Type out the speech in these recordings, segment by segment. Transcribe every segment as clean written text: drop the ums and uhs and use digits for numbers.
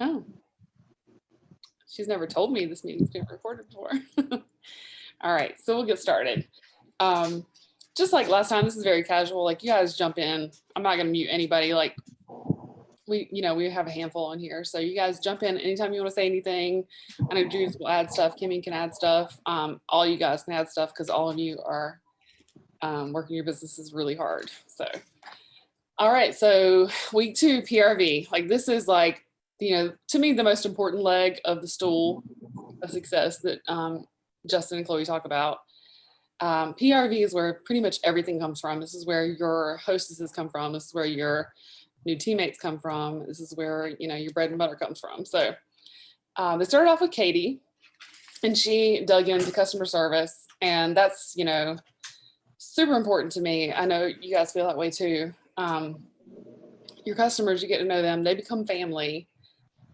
Oh, she's never told me this meeting's being recorded before. All right, so we'll get started. Just like last time, this is very casual. Like, you guys jump in. I'm not going to mute anybody. Like, we have a handful on here, so you guys jump in anytime you want to say anything. I know Judith will add stuff. Kimmy can add stuff. All you guys can add stuff because all of you are working your businesses really hard. So, all right. So week 2 PRV. Like, this is like, to me, the most important leg of the stool of success that Justin and Chloe talk about. PRV is where pretty much everything comes from. This is where your hostesses come from. This is where your new teammates come from. This is where, your bread and butter comes from. So they started off with Katie, and she dug into customer service, and that's, super important to me. I know you guys feel that way too. Your customers, you get to know them, they become family.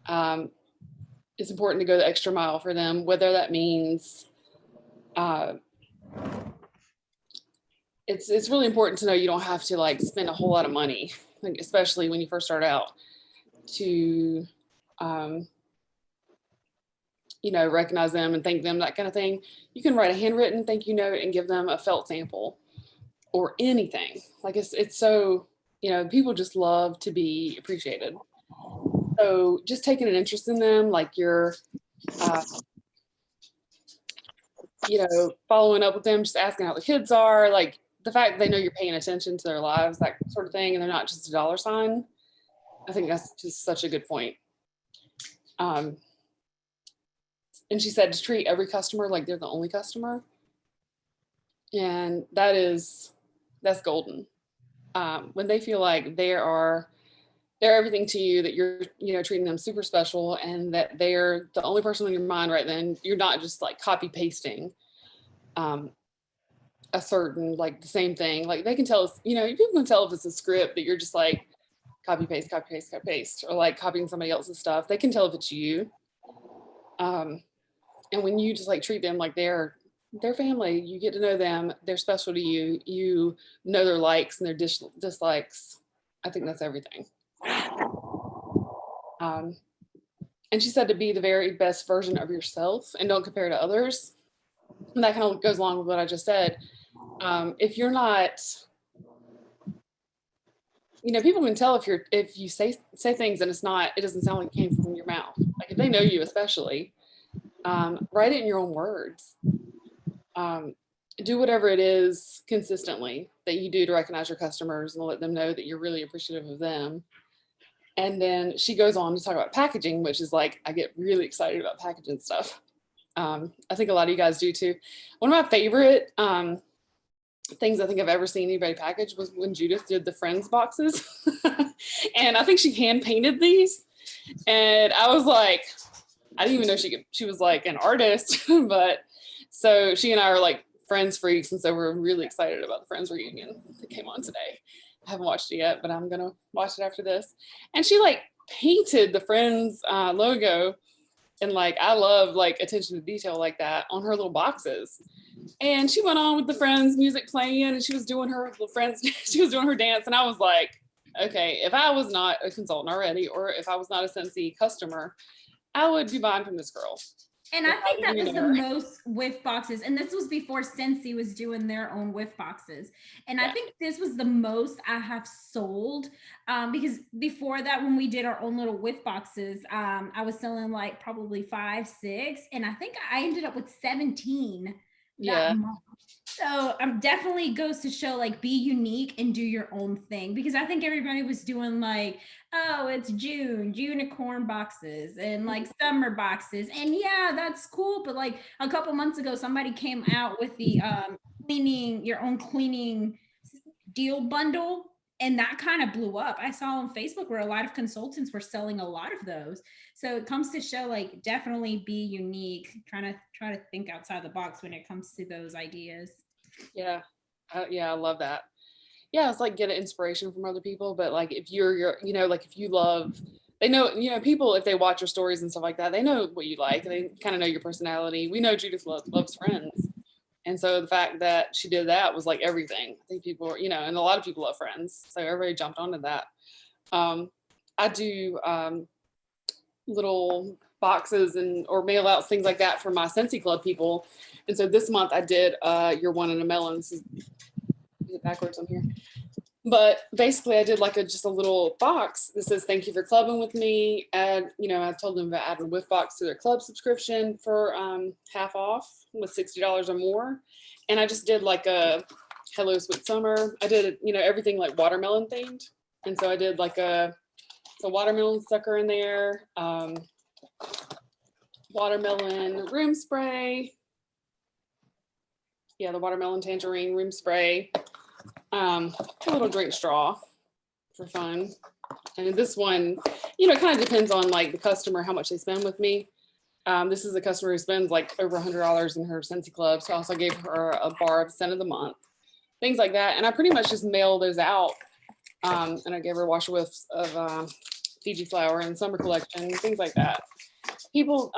It's important to go the extra mile for them, whether that means it's really important to know you don't have to like spend a whole lot of money, like, especially when you first start out, to recognize them and thank them, that kind of thing. You can write a handwritten thank you note and give them a felt sample or anything. Like, it's so, people just love to be appreciated. So just taking an interest in them, like you're following up with them, just asking how the kids are, like the fact that they know you're paying attention to their lives, that sort of thing, and they're not just a dollar sign. I think that's just such a good point. And she said to treat every customer like they're the only customer. And that's golden. When they feel like they're everything to you, that you're, treating them super special, and that they're the only person on your mind right then, you're not just like copy pasting a certain, like the same thing. Like, they can tell us, people can tell if it's a script that you're just like copy paste, copy paste, copy paste, or like copying somebody else's stuff. They can tell if it's you. And when you just like treat them like they're family, you get to know them, they're special to you, you know their likes and their dislikes. I think that's everything. And she said to be the very best version of yourself and don't compare to others. And that kind of goes along with what I just said. If you're not, people can tell if you say things and it doesn't sound like it came from your mouth. Like, if they know you, especially, write it in your own words. Do whatever it is consistently that you do to recognize your customers and let them know that you're really appreciative of them. And then she goes on to talk about packaging, which is like, I get really excited about packaging stuff. I think a lot of you guys do too. One of my favorite things I think I've ever seen anybody package was when Judith did the Friends boxes. And I think she hand painted these. And I was like, I didn't even know she was like an artist, but so she and I are like Friends freaks. And so we're really excited about the Friends reunion that came on today. I haven't watched it yet, but I'm going to watch it after this. And she like painted the Friends logo. And like, I love like attention to detail like that on her little boxes. And she went on with the Friends music playing, and she was doing her little Friends, she was doing her dance. And I was like, okay, if I was not a consultant already, or if I was not a Scentsy customer, I would be buying from this girl. And I think that was the most whiff boxes. And this was before Scentsy was doing their own whiff boxes. And I think this was the most I have sold, because before that, when we did our own little whiff boxes, I was selling like probably 5, 6. And I think I ended up with 17 that month. So definitely goes to show, like, be unique and do your own thing, because I think everybody was doing like, oh, it's June, unicorn boxes and like summer boxes. And yeah, that's cool. But like a couple months ago, somebody came out with the cleaning your own cleaning deal bundle. And that kind of blew up. I saw on Facebook where a lot of consultants were selling a lot of those. So it comes to show, like, definitely be unique, try to think outside the box when it comes to those ideas. Yeah. I love that. Yeah. It's like, get an inspiration from other people. But like, if you're like, if you love, they know, people, if they watch your stories and stuff like that, they know what you like. They kind of know your personality. We know Judith loves Friends. And so the fact that she did that was like everything. I think people, and a lot of people love Friends. So everybody jumped onto that. I do, little boxes and or mail outs, things like that for my Scentsy Club people. And so this month I did You're One in a Melon. This is it backwards on here. But basically I did like just a little box that says, thank you for clubbing with me. And, you know, I told them about adding a whiff box to their club subscription for half off with $60 or more. And I just did like a Hello Sweet Summer. I did, you know, everything like watermelon themed. And so I did like a watermelon sucker in there, watermelon room spray. Yeah, the watermelon tangerine room spray. A little drink straw for fun. And this one, you know, it kind of depends on like the customer, how much they spend with me. This is a customer who spends like over $100 in her Scentsy Club. So I also gave her a bar of scent of the month, things like that. And I pretty much just mail those out. And I gave her a wash whiffs of Fiji flower and summer collection, things like that. People,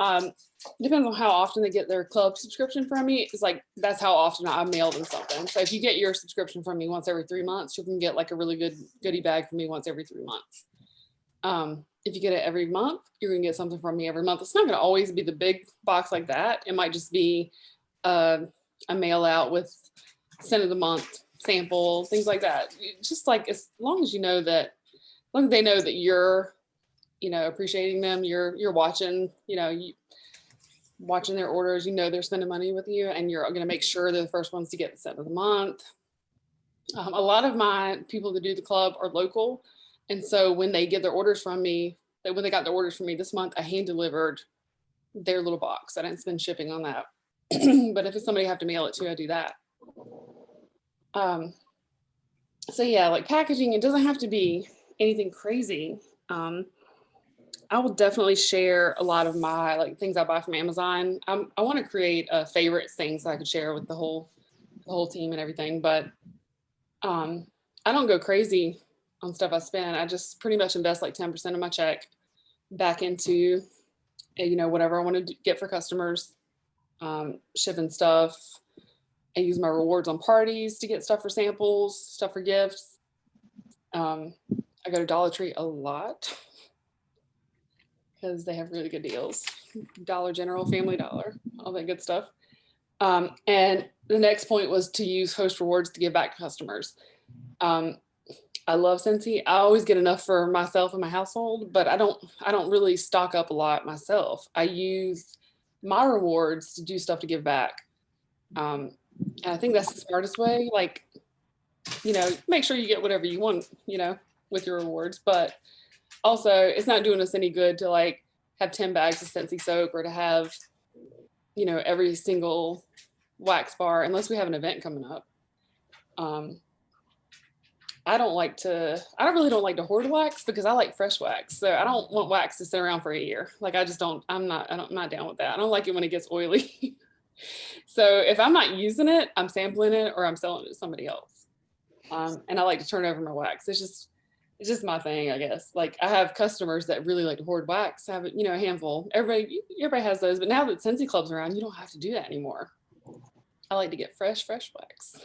depends on how often they get their club subscription from me. It's like, that's how often I mail them something. So if you get your subscription from me once every 3 months, you can get like a really good goodie bag from me once every 3 months. If you get it every month, you're gonna get something from me every month. It's not gonna always be the big box like that. It might just be a mail out with scent of the month sample, things like that. Just like, as long as you know that, as long as they know that you're, you know, appreciating them, you're watching, you know, watching their orders, you know, they're spending money with you, and you're going to make sure they're the first ones to get the scent of the month. A lot of my people that do the club are local. And so when they get their orders from me, when they got their orders from me this month, I hand delivered their little box. I didn't spend shipping on that. But if it's somebody I have to mail it to, I do that. So yeah, like packaging, it doesn't have to be anything crazy. I will definitely share a lot of my like things I buy from Amazon. I want to create favorites things that I could share with the whole team and everything, but I don't go crazy on stuff I spend. I just pretty much invest like 10% of my check back into, you know, whatever I want to get for customers, shipping stuff. I use my rewards on parties to get stuff for samples, stuff for gifts. I go to Dollar Tree a lot because they have really good deals. Dollar General, Family Dollar, all that good stuff. And the next point was to use host rewards to give back to customers. I love Scentsy. I always get enough for myself and my household, but I don't really stock up a lot myself. I use my rewards to do stuff to give back. And I think that's the smartest way. Like, you know, make sure you get whatever you want, you know, with your rewards, but also it's not doing us any good to like have 10 bags of Scentsy soap or to have, you know, every single wax bar unless we have an event coming up. I don't really don't like to hoard wax because I like fresh wax. So I don't want wax to sit around for a year. Like I'm not down with that. I don't like it when it gets oily. So if I'm not using it, I'm sampling it or I'm selling it to somebody else. And I like to turn over my wax. It's just my thing, I guess. Like I have customers that really like to hoard wax. I have, you know, a handful. Everybody has those, but now that Scentsy Club's around, you don't have to do that anymore. I like to get fresh wax.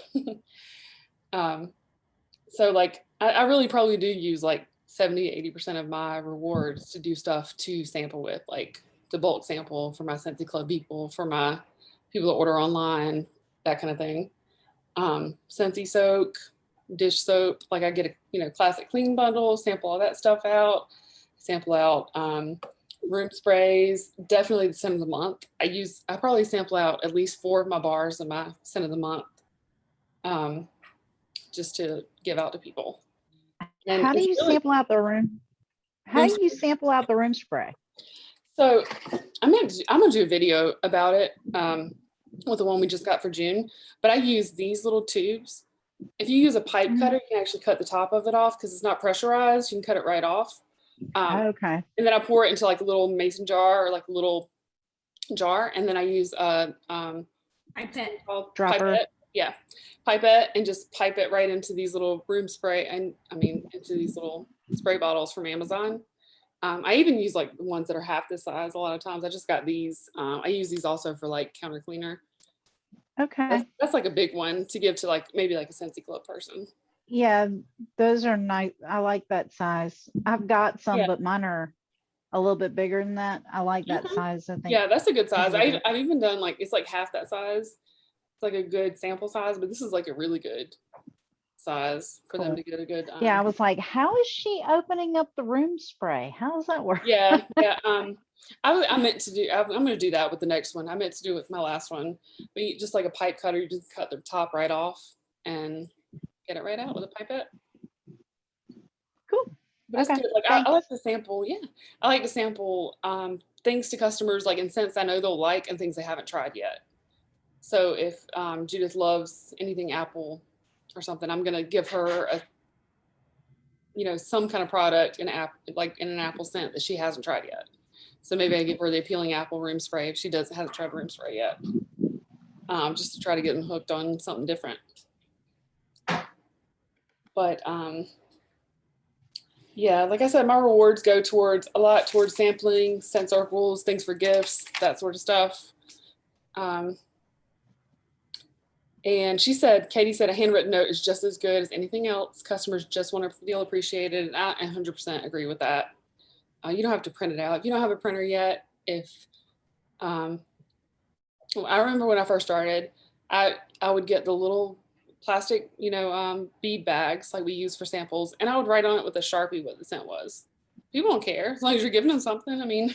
So like I really probably do use like 70-80% of my rewards to do stuff to sample with, like the bulk sample for my Scentsy Club people, for my people that order online, that kind of thing. Scentsy soak, dish soap, like I get a, you know, classic clean bundle, sample all that stuff out, sample out room sprays, definitely the scent of the month. I probably sample out at least 4 of my bars of my scent of the month, just to give out to people. And how do you sample out the room? How do you sample out the room spray? So I'm gonna do a video about it with the one we just got for June, but I use these little tubes. If you use a pipe cutter, you can actually cut the top of it off because it's not pressurized. You can cut it right off. Okay. And then I pour it into like a little mason jar or like a little jar, and then I use pipette. Pipette. Yeah, pipette, and just pipe it right into these little room spray, and into these little spray bottles from Amazon. I even use like the ones that are half this size a lot of times. I just got these. I use these also for like counter cleaner. Okay. That's like a big one to give to like maybe like a Scentsy Club person. Yeah, those are nice. I like that size. I've got some, Yeah. but mine are a little bit bigger than that. I like that Mhm. size, I think. Yeah, that's a good size. bigger. I've even done like, it's like half that size. It's like a good sample size, but this is like a really good size for them Cool. to get a good, Yeah, I was like, how is she opening up the room spray? How does that work? yeah, yeah. I meant to do, I'm going to do that with the next one. I meant to do it with my last one, but just like a pipe cutter, you just cut the top right off and get it right out with a pipette. Cool. But it's Okay, good. Like I thanks. like to sample, yeah. I like to sample things to customers, like in scents I know they'll like and things they haven't tried yet. So if Judith loves anything apple or something, I'm gonna give her a, some kind of product in like in an apple scent that she hasn't tried yet. So maybe I give her the appealing apple room spray if she hasn't tried room spray yet, just to try to get them hooked on something different. But yeah, like I said, my rewards go a lot towards sampling, scent circles, things for gifts, that sort of stuff. And Katie said a handwritten note is just as good as anything else. Customers just want to feel appreciated. And I 100% agree with that. You don't have to print it out. If you don't have a printer yet, well, I remember when I first started, I would get the little plastic, bead bags like we use for samples, and I would write on it with a Sharpie what the scent was. People don't care as long as you're giving them something. I mean, I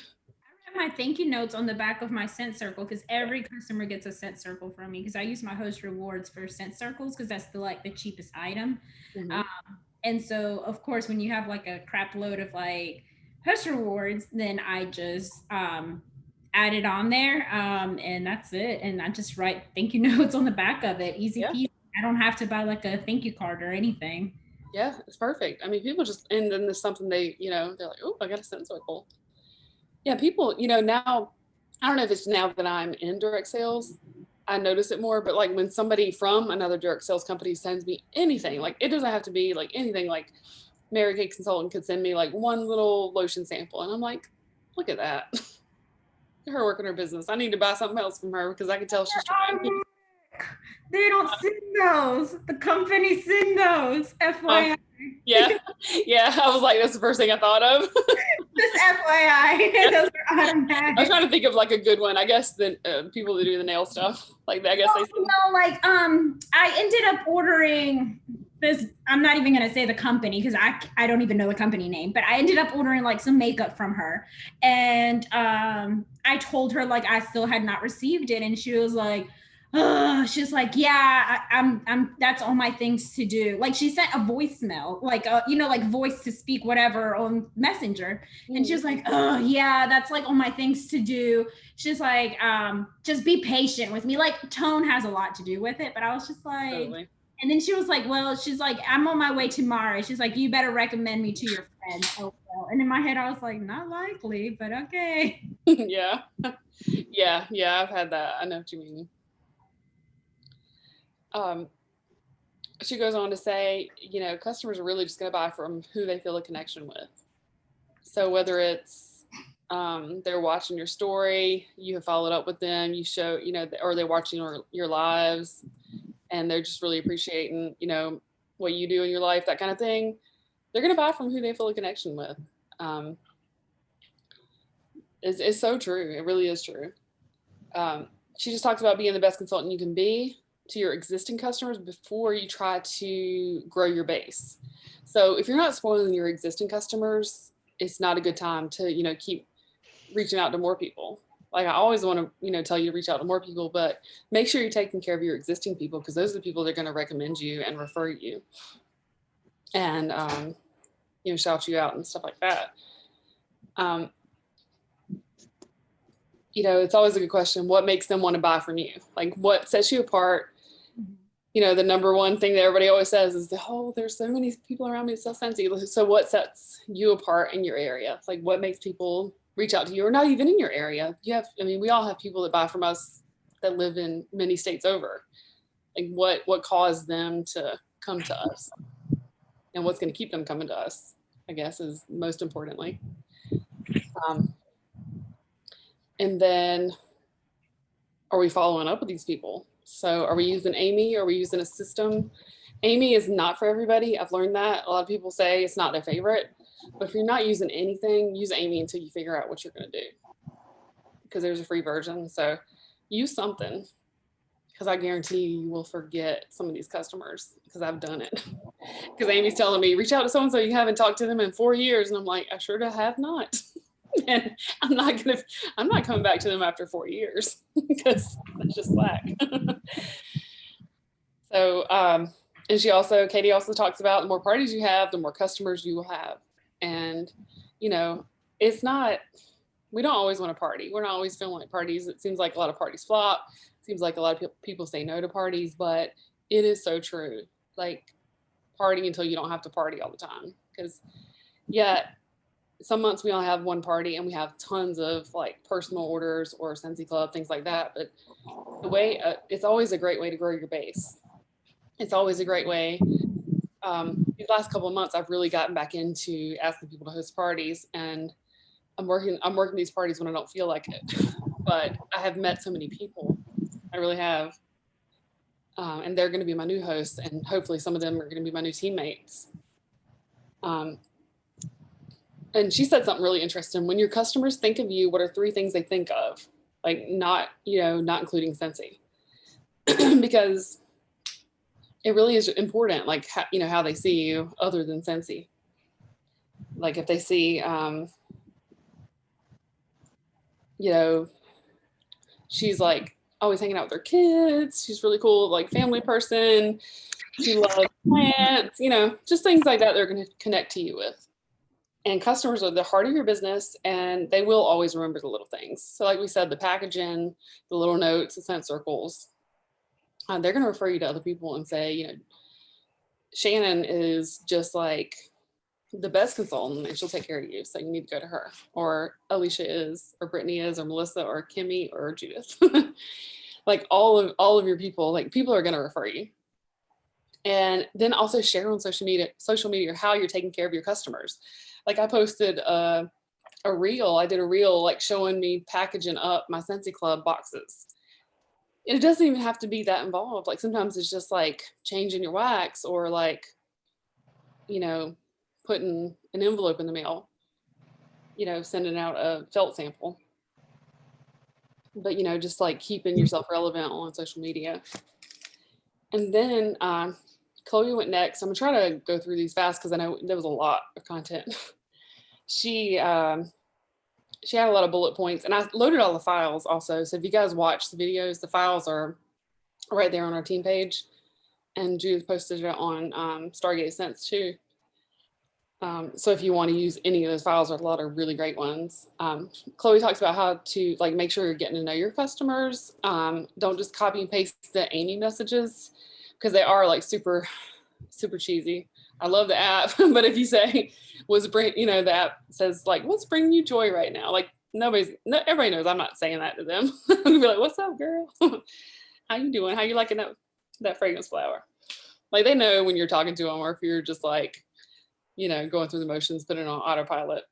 have my thank you notes on the back of my scent circle because every customer gets a scent circle from me because I use my host rewards for scent circles because that's the cheapest item. mhm. And so of course when you have like a crap load of like host rewards, then I just add it on there, and that's it. And I just write thank you notes on the back of it. Easy Yeah. peasy. I don't have to buy like a thank you card or anything. Yeah, it's perfect. I mean, people just, and then there's something they're like, oh, I got a scent circle. Yeah, people, now, I don't know if it's now that I'm in direct sales, I notice it more, but like when somebody from another direct sales company sends me anything, like it doesn't have to be like anything, like Mary Kay Consultant could send me like one little lotion sample. And I'm like, look at that. Her working her business. I need to buy something else from her because I can tell she's trying. They don't send those. The company send those. FYI. Yeah. Yeah. I was like, that's the first thing I thought of. Just FYI. Those are automatic. I was trying to think of like a good one. I guess the people that do the nail stuff, like I guess they. I ended up ordering this. I'm not even gonna say the company because I don't even know the company name. But I ended up ordering like some makeup from her, and I told her like I still had not received it, and she was like, she's like, yeah, I'm that's all my things to do. Like she sent a voicemail, like like voice to speak, whatever, on Messenger. And she's like, oh yeah, that's like all my things to do. She's like, just be patient with me. Like tone has a lot to do with it. But I was just like, Totally. And then she was like, well, she's like, I'm on my way tomorrow. She's like, you better recommend me to your friend. Oh, well. And in my head, I was like, not likely, but okay. Yeah. Yeah. I've had that. I know what you mean. She goes on to say, customers are really just going to buy from who they feel a connection with. So whether it's they're watching your story, you have followed up with them, you show, or they're watching your lives and they're just really appreciating, what you do in your life, that kind of thing. They're going to buy from who they feel a connection with. It's so true. It really is true. She just talks about being the best consultant you can be to your existing customers before you try to grow your base. So if you're not spoiling your existing customers, it's not a good time to, keep reaching out to more people. Like I always want to, tell you to reach out to more people, but make sure you're taking care of your existing people because those are the people that are going to recommend you and refer you and, shout you out and stuff like that. It's always a good question. What makes them want to buy from you? Like what sets you apart? The number one thing that everybody always says is, there's so many people around me that sell Scentsy. So what sets you apart in your area? Like what makes people reach out to you or not even in your area? We all have people that buy from us that live in many states over. Like what caused them to come to us and what's going to keep them coming to us, I guess, is most importantly. And then are we following up with these people? So are we using Amy? Are we using a system? Amy is not for everybody. I've learned that. A lot of people say it's not their favorite. But if you're not using anything, use Amy until you figure out what you're going to do, because there's a free version. So use something, because I guarantee you will forget some of these customers, because I've done it. Because Amy's telling me, reach out to so-and-so, you haven't talked to them in 4 years. And I'm like, I sure have not. And I'm not coming back to them after 4 years, because that's just slack. So, and Katie also talks about the more parties you have, the more customers you will have. And, we don't always want to party. We're not always feeling like parties. It seems like a lot of parties flop. It seems like a lot of people say no to parties, but it is so true. Like, party until you don't have to party all the time. Because, some months we only have one party and we have tons of like personal orders or Scentsy Club, things like that. But it's always a great way to grow your base. It's always a great way. These last couple of months, I've really gotten back into asking people to host parties, and I'm working these parties when I don't feel like it. But I have met so many people. I really have. And they're going to be my new hosts, and hopefully some of them are going to be my new teammates. And she said something really interesting. When your customers think of you, what are 3 things they think of? Like, not including Scentsy. Because it really is important, like, how they see you other than Scentsy. Like, if they see, she's like always hanging out with her kids. She's really cool, like family person. She loves plants, just things like that they're going to connect to you with. And customers are the heart of your business, and they will always remember the little things. So like we said, the packaging, the little notes, the scent circles, they're going to refer you to other people and say, Shannon is just like the best consultant, and she'll take care of you. So you need to go to her. Or Alicia is, or Brittany is, or Melissa, or Kimmy, or Judith. Like all of your people, like people are going to refer you. And then also share on social media how you're taking care of your customers. Like I posted a reel. I did a reel like showing me packaging up my Scentsy Club boxes. It doesn't even have to be that involved. Like sometimes it's just like changing your wax, or like, putting an envelope in the mail, sending out a felt sample. But, just like keeping yourself relevant on social media. And then Chloe went next. I'm gonna try to go through these fast because I know there was a lot of content. She had a lot of bullet points, and I loaded all the files also. So if you guys watch the videos, the files are right there on our team page, and Judith posted it on Stargate Sense too. So if you want to use any of those files, there are a lot of really great ones. Chloe talks about how to like make sure you're getting to know your customers. Don't just copy and paste the Amy messages, because they are like super, super cheesy. I love the app, but if you say, the app says like, what's bringing you joy right now? Like everybody knows I'm not saying that to them. I'll be like, what's up, girl? How you doing? How you liking that fragrance flower? Like they know when you're talking to them, or if you're just like, going through the motions, putting it on autopilot.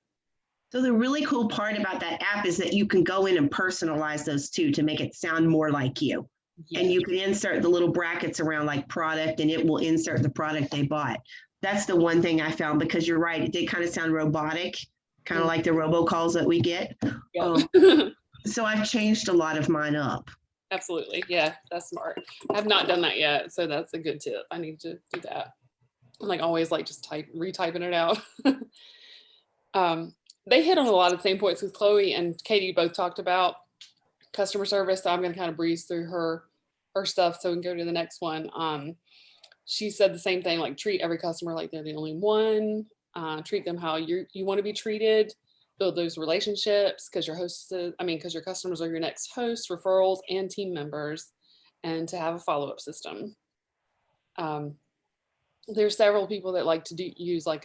So the really cool part about that app is that you can go in and personalize those too to make it sound more like you. Yeah. And you can insert the little brackets around like product, and it will insert the product they bought. That's the one thing I found, because you're right. They kind of sound robotic, kind of like the robocalls that we get. Yep. So I've changed a lot of mine up. Absolutely. Yeah, that's smart. I have not done that yet. So that's a good tip. I need to do that. I'm like always like just retyping it out. They hit on a lot of the same points with Chloe and Katie both talked about customer service. So I'm going to kind of breeze through her stuff so we can go to the next one. She said the same thing, like treat every customer like they're the only one. Treat them how you want to be treated. Build those relationships, because your customers are your next hosts, referrals, and team members, and to have a follow-up system. There's several people that like to use like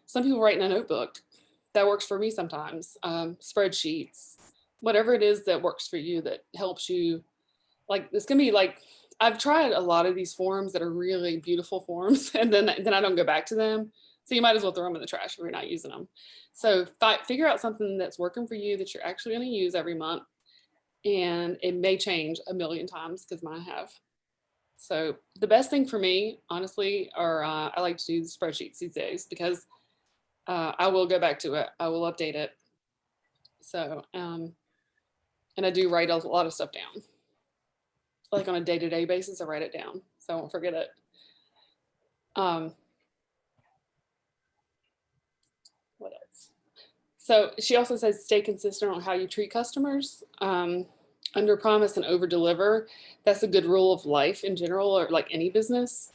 some people write in a notebook. That works for me sometimes. Spreadsheets, whatever it is that works for you, that helps you. Like it's gonna be like, I've tried a lot of these forms that are really beautiful forms, and then I don't go back to them. So you might as well throw them in the trash if you're not using them. So figure out something that's working for you that you're actually going to use every month. And it may change a million times, because mine have. So the best thing for me, honestly, are I like to do the spreadsheets these days, because I will go back to it. I will update it. So, and I do write a lot of stuff down. Like on a day-to-day basis, I write it down so I won't forget it. What else? So she also says, stay consistent on how you treat customers. Under promise and over deliver. That's a good rule of life in general, or like any business.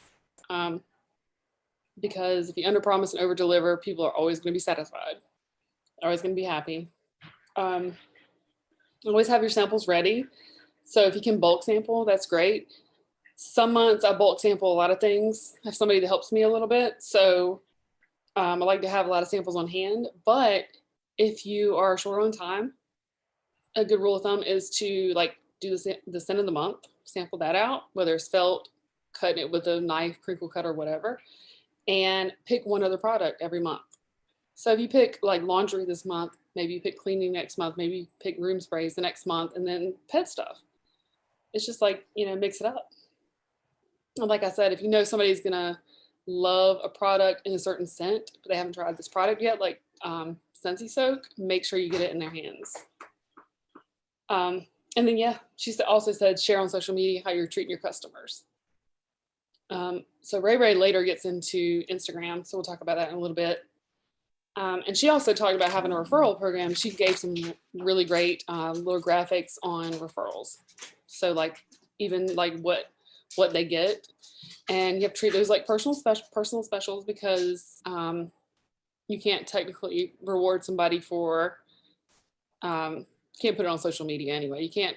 Because if you under promise and over deliver, people are always going to be satisfied, always going to be happy. Always have your samples ready. So if you can bulk sample, that's great. Some months I bulk sample a lot of things. I have somebody that helps me a little bit. So I like to have a lot of samples on hand. But if you are short on time, a good rule of thumb is to like do the scent of the month, sample that out, whether it's felt, cutting it with a knife, crinkle cut, or whatever, and pick one other product every month. So if you pick like laundry this month, maybe you pick cleaning next month, maybe you pick room sprays the next month, and then pet stuff. It's just like, mix it up. And like I said, if you know somebody's gonna love a product in a certain scent, but they haven't tried this product yet, like Scentsy Soak, make sure you get it in their hands. And then, yeah, she also said, share on social media how you're treating your customers. So Ray later gets into Instagram, so we'll talk about that in a little bit. And she also talked about having a referral program. She gave some really great little graphics on referrals. So like even like what they get, and you have to treat those like personal specials, because you can't technically reward somebody for can't put it on social media anyway. You can't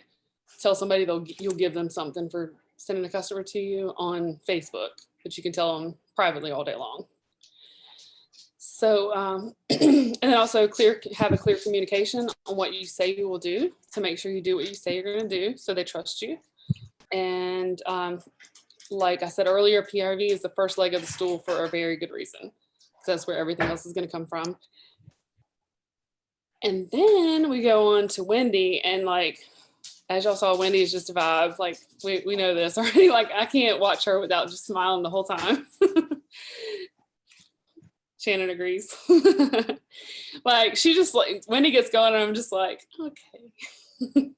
tell somebody you'll give them something for sending a customer to you on Facebook, but you can tell them privately all day long. So, and then also have a clear communication on what you say you will do, to make sure you do what you say you're going to do, so they trust you. And like I said earlier, PRV is the first leg of the stool for a very good reason, because that's where everything else is going to come from. And then we go on to Wendy, and like, as y'all saw, Wendy is just a vibe. Like we know this already. Like I can't watch her without just smiling the whole time. Shannon agrees. Like she just like, Wendy gets going, and I'm just like, okay.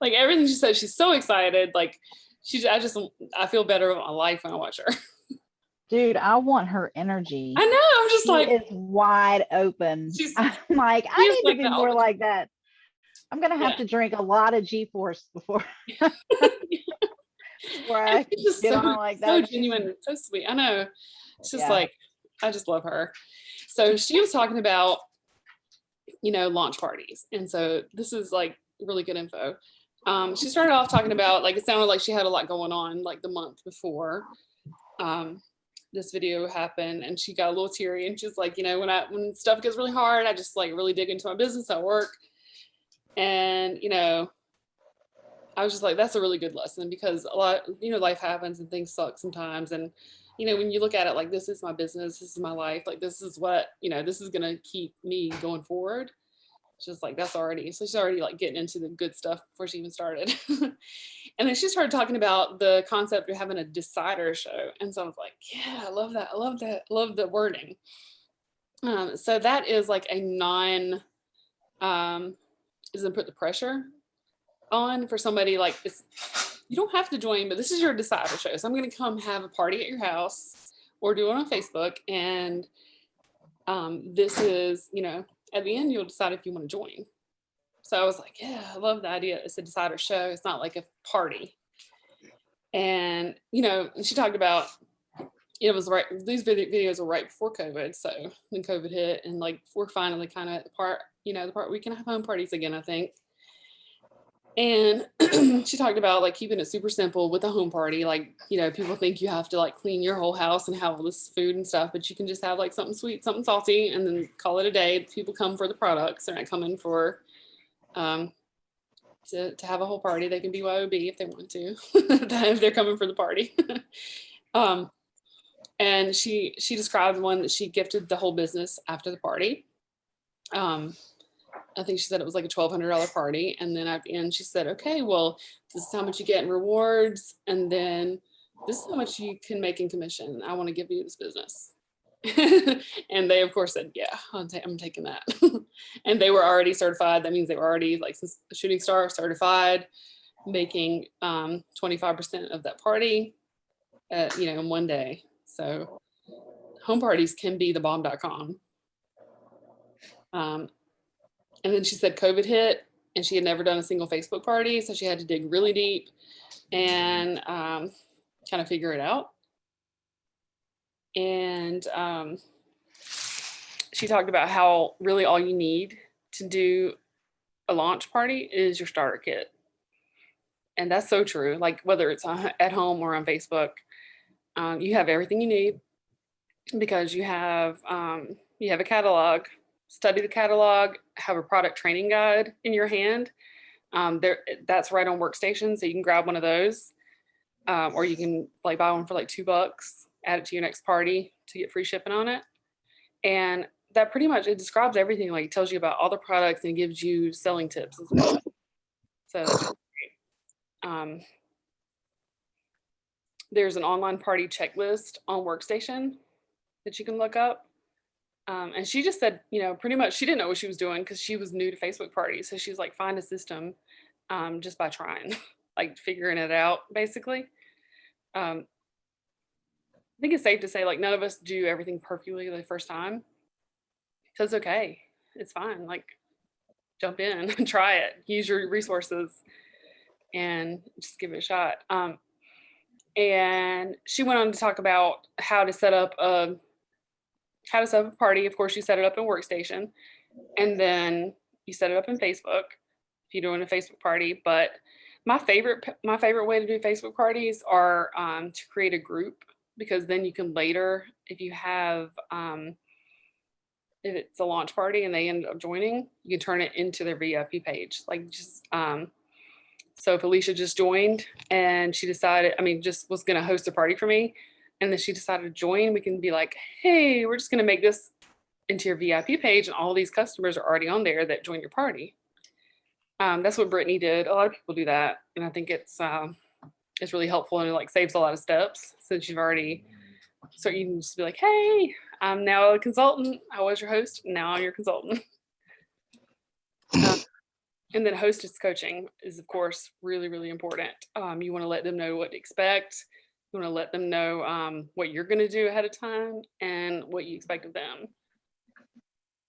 Like everything she said, she's so excited. Like I feel better about my life when I watch her. Dude, I want her energy. I know. I'm just she like, is wide open. I'm like, I need to be more like that. I'm gonna have to drink a lot of G-Force before I get on like that. So genuine, so sweet. I know. It's just like, I just love her. So she was talking about, launch parties. And so this is like really good info. She started off talking about, like, it sounded like she had a lot going on like the month before this video happened, and she got a little teary, and she's like, when stuff gets really hard, I just like really dig into my business at work. And, I was just like, that's a really good lesson, because a lot, life happens and things suck sometimes. And, when you look at it like, this is my business, this is my life, like, this is what, this is going to keep me going forward. Just like, so she's already like getting into the good stuff before she even started. And then she started talking about the concept of having a decider show. And so I was like, yeah, I love that. I love that. I love the wording. So that is like a doesn't put the pressure on for somebody. Like, you don't have to join, but this is your decider show. So I'm going to come have a party at your house, or do it on Facebook. And this is, at the end, you'll decide if you want to join. So I was like, yeah, I love the idea. It's a decider show. It's not like a party. And, and she talked about, it was right, these videos were right before COVID. So then COVID hit, and like, we're finally kind of at the part we can have home parties again, I think. And she talked about like keeping it super simple with a home party. Like, people think you have to like clean your whole house and have all this food and stuff, but you can just have like something sweet, something salty, and then call it a day. People come for the products. They're not coming for to have a whole party. They can BYOB if they want to, if they're coming for the party. And she described one that she gifted the whole business after the party. I think she said it was like a $1,200 party. And then at the end, she said, okay, well, this is how much you get in rewards. And then this is how much you can make in commission. I want to give you this business. And they of course said, yeah, I'm taking that. And they were already certified. That means they were already like shooting star certified, making 25% of that party, in one day. So home parties can be the bomb.com. And then she said COVID hit and she had never done a single Facebook party. So she had to dig really deep and kind of figure it out. And she talked about how really all you need to do a launch party is your starter kit. And that's so true. Like whether it's at home or on Facebook, you have everything you need because you have a catalog. Study the catalog, have a product training guide in your hand. That's right on Workstation, so you can grab one of those, or you can like buy one for like $2, add it to your next party to get free shipping on it. And that pretty much, it describes everything, like it tells you about all the products and gives you selling tips as well. So that's great. There's an online party checklist on Workstation that you can look up. And she just said, pretty much she didn't know what she was doing because she was new to Facebook parties. So she was like, find a system just by trying, like figuring it out, basically. I think it's safe to say like none of us do everything perfectly the first time. So it's okay. It's fine. Like jump in and try it. Use your resources and just give it a shot. And she went on to talk about how to set up a party. Of course, you set it up in Workstation, and then you set it up in Facebook if you're doing a Facebook party. But my favorite way to do Facebook parties are to create a group, because then you can later, if you have if it's a launch party and they end up joining, you can turn it into their VIP page. Like just so if Alicia just joined and she decided, just was going to host a party for me, and then she decided to join, we can be like, hey, we're just going to make this into your VIP page, and all these customers are already on there that joined your party. That's what Brittany did. A lot of people do that, and I think it's really helpful, and it like saves a lot of steps since you've already. So you can just be like, hey, I'm now a consultant. I was your host. Now I'm your consultant. And then Hostess Coaching is, of course, really, really important. You want to let them know what to expect. You want to let them know what you're going to do ahead of time and what you expect of them.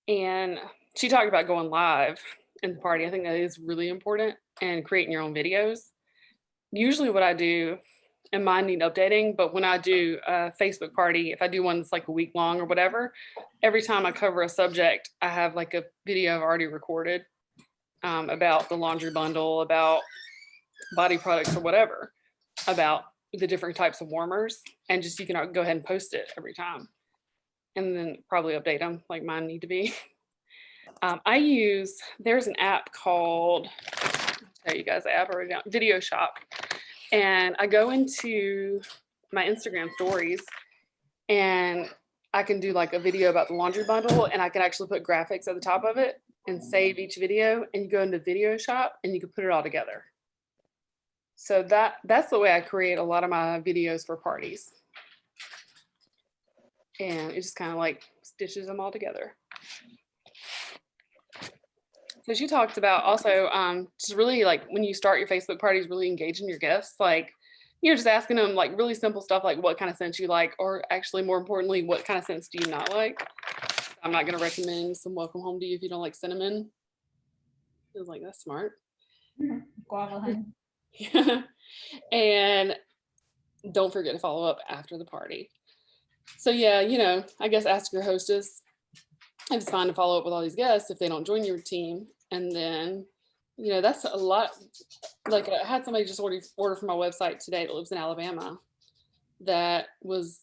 And she talked about going live in the party. I think that is really important, and creating your own videos. Usually what I do, and mine need updating, but when I do a Facebook party, if I do one that's like a week long or whatever, every time I cover a subject, I have like a video I've already recorded about the laundry bundle, about body products or whatever, about the different types of warmers, and just you can go ahead and post it every time, and then probably update them like mine need to be. There's an app called, I'll tell you guys the app right now, Video Shop, and I go into my Instagram stories and I can do like a video about the laundry bundle, and I can actually put graphics at the top of it and save each video, and you go into Video Shop and you can put it all together. So that's the way I create a lot of my videos for parties. And it just kind of like stitches them all together. So she talked about also just really like when you start your Facebook parties, really engaging your guests, like, just asking them like really simple stuff like what kind of scents you like, or actually more importantly, what kind of scents do you not like? I'm not going to recommend some Welcome Home to you if you don't like cinnamon. I was like, that's smart. Guava honey. Yeah. And don't forget to follow up after the party. So yeah, I guess ask your hostess if it's fine to follow up with all these guests if they don't join your team. And then, that's a lot. Like I had somebody just order from my website today that lives in Alabama that was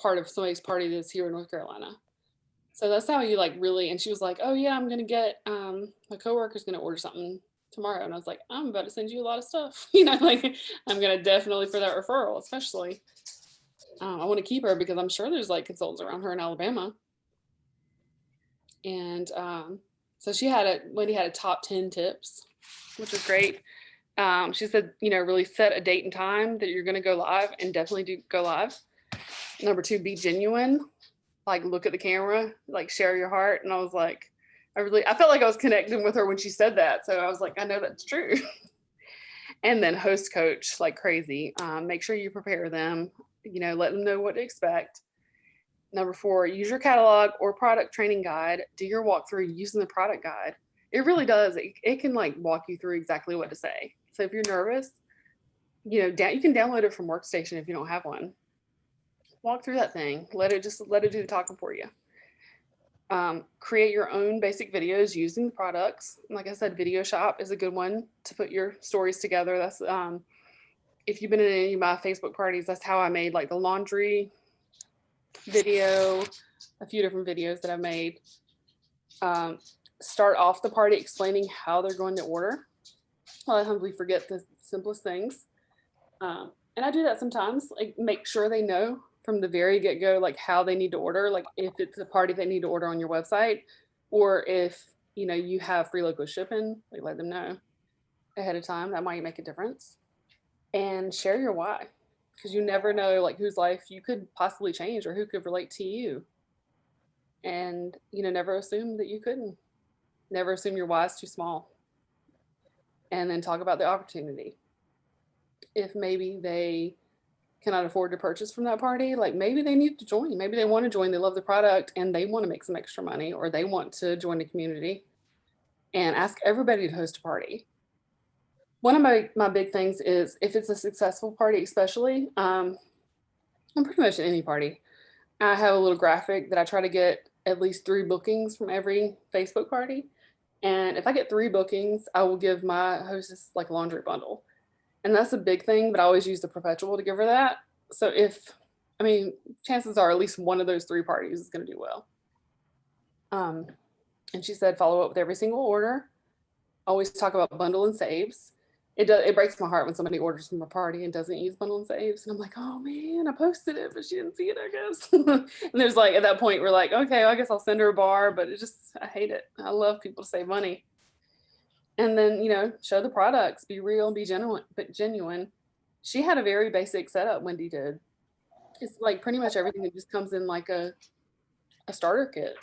part of somebody's party that's here in North Carolina. So that's how you like really, and she was like, oh yeah, I'm going to get, my coworker's going to order something tomorrow. And I was like, I'm about to send you a lot of stuff. Like I'm going to definitely for that referral, especially. I want to keep her because I'm sure there's like consultants around her in Alabama. And so Wendy had a top 10 tips, which was great. She said, really set a date and time that you're going to go live, and definitely do go live. Number 2, be genuine. like look at the camera, like share your heart. And I was like, I felt like I was connecting with her when she said that. So I was like, I know that's true. And then host coach like crazy. Make sure you prepare them, let them know what to expect. Number 4, use your catalog or product training guide. Do your walkthrough using the product guide. It really does. It can like walk you through exactly what to say. So if you're nervous, you can download it from Workstation if you don't have one. Walk through that thing. Let it do the talking for you. Create your own basic videos using the products. Like I said, Video Shop is a good one to put your stories together. That's if you've been in any of my Facebook parties, that's how I made like the laundry video, a few different videos that I've made. Start off the party explaining how they're going to order. A lot of times we forget the simplest things. And I do that sometimes, like make sure they know from the very get-go, like how they need to order, like if it's a party they need to order on your website, or if, you have free local shipping, like let them know ahead of time. That might make a difference. And share your why, because you never know like whose life you could possibly change or who could relate to you. And, never assume that you couldn't. Never assume your why is too small. And then talk about the opportunity. If maybe they cannot afford to purchase from that party, like maybe they need to join. Maybe they want to join, they love the product and they want to make some extra money, or they want to join the community. And ask everybody to host a party. One of my big things is if it's a successful party, especially, I'm pretty much at any party, I have a little graphic that I try to get at least 3 bookings from every Facebook party. And if I get 3 bookings, I will give my hostess like a laundry bundle. And that's a big thing, but I always use the perpetual to give her that. So chances are at least one of those 3 parties is going to do well. And she said, follow up with every single order. Always talk about bundle and saves. It breaks my heart when somebody orders from a party and doesn't use bundle and saves. And I'm like, oh man, I posted it, but she didn't see it, I guess. And there's like, at that point, we're like, okay, I guess I'll send her a bar, but I hate it. I love people to save money. And then, show the products, be real, be genuine. She had a very basic setup, Wendy did. It's like pretty much everything that just comes in like a starter kit.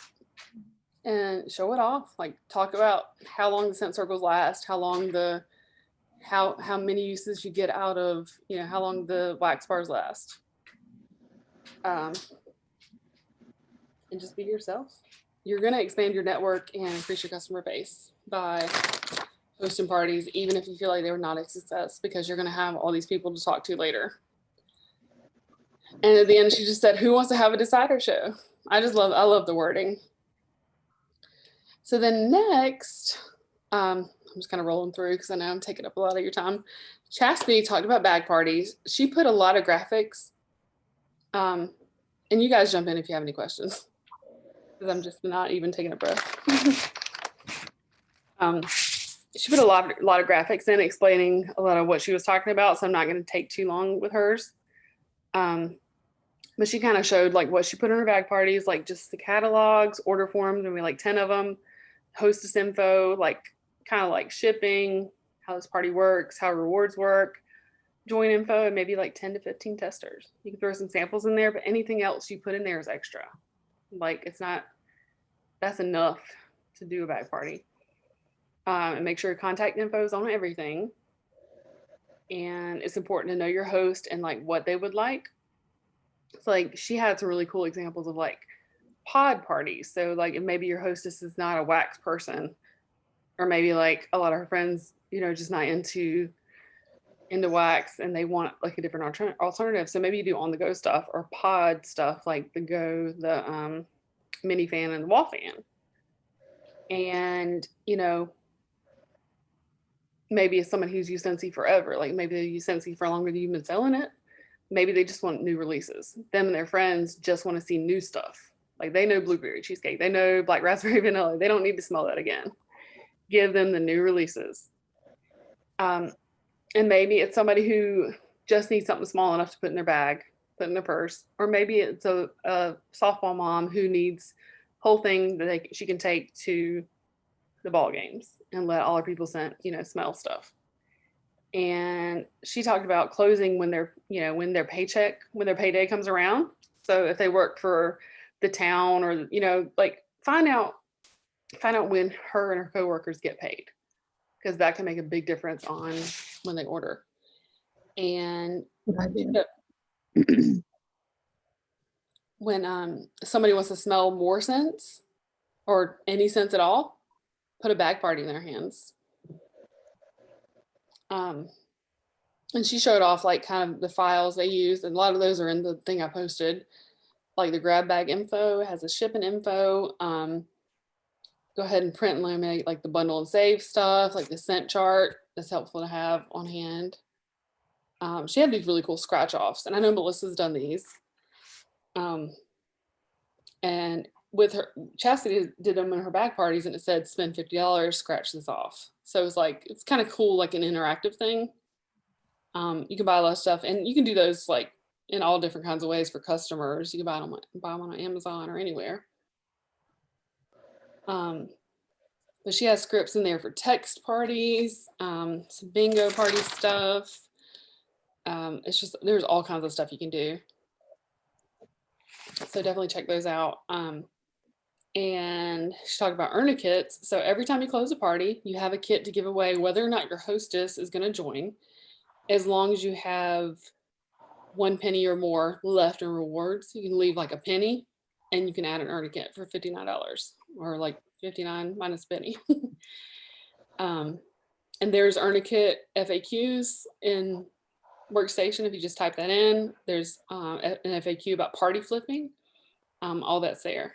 And show it off, like talk about how long the scent circles last, how many uses you get out of, how long the wax bars last. And just be yourself. You're going to expand your network and increase your customer base by hosting parties, even if you feel like they were not a success, because you're going to have all these people to talk to later. And at the end, she just said, who wants to have a decider show? I love the wording. So then next, I'm just kind of rolling through because I know I'm taking up a lot of your time. Chastity talked about bag parties. She put a lot of graphics. And you guys jump in if you have any questions, because I'm just not even taking a breath. She put a lot of graphics in explaining a lot of what she was talking about, so I'm not going to take too long with hers. But she kind of showed like what she put in her bag parties, like just the catalogs, order forms, maybe like 10 of them, hostess info, like kind of like shipping, how this party works, how rewards work, join info, and maybe like 10 to 15 testers. You can throw some samples in there, but anything else you put in there is extra. Like that's enough to do a bag party. And make sure your contact info is on everything. And it's important to know your host and like what they would like. So like she had some really cool examples of like pod parties. So like if maybe your hostess is not a wax person, or maybe like a lot of her friends, just not into wax and they want like a different alternative. So maybe you do on the go stuff or pod stuff, like the mini fan and the wall fan. And, maybe it's someone who's used Scentsy forever. Like maybe they use Scentsy for longer than you've been selling it. Maybe they just want new releases. Them and their friends just want to see new stuff. Like they know blueberry cheesecake. They know black raspberry vanilla. They don't need to smell that again. Give them the new releases. And maybe it's somebody who just needs something small enough to put in their bag, put in their purse. Or maybe it's a softball mom who needs whole thing that she can take to the ball games and let all her people smell stuff. And she talked about closing when their payday comes around. So if they work for the town, or, you know, like find out when her and her coworkers get paid, because that can make a big difference on when they order. And when somebody wants to smell more scents or any scents at all, put a bag party in their hands. And she showed off like kind of the files they use, and a lot of those are in the thing I posted, like the grab bag info. It has a shipping info. Go ahead and print and laminate like the bundle and save stuff, like the scent chart. That's helpful to have on hand. She had these really cool scratch offs, and I know Melissa's done these. And with her, Chastity did them in her bag parties, and it said spend $50, scratch this off. So it's like, it's kind of cool, like an interactive thing. You can buy a lot of stuff, and you can do those like in all different kinds of ways for customers. You can buy them on Amazon or anywhere. But she has scripts in there for text parties, some bingo party stuff. It's just, there's all kinds of stuff you can do. So definitely check those out. And she talked about earn a kits. So every time you close a party, you have a kit to give away, whether or not your hostess is going to join, as long as you have 1 penny or more left in rewards. You can leave like a penny, and you can add an earn a kit for $59, or like 59 minus penny. And there's earn a kit FAQs in Workstation. If you just type that in, there's an FAQ about party flipping. All that's there.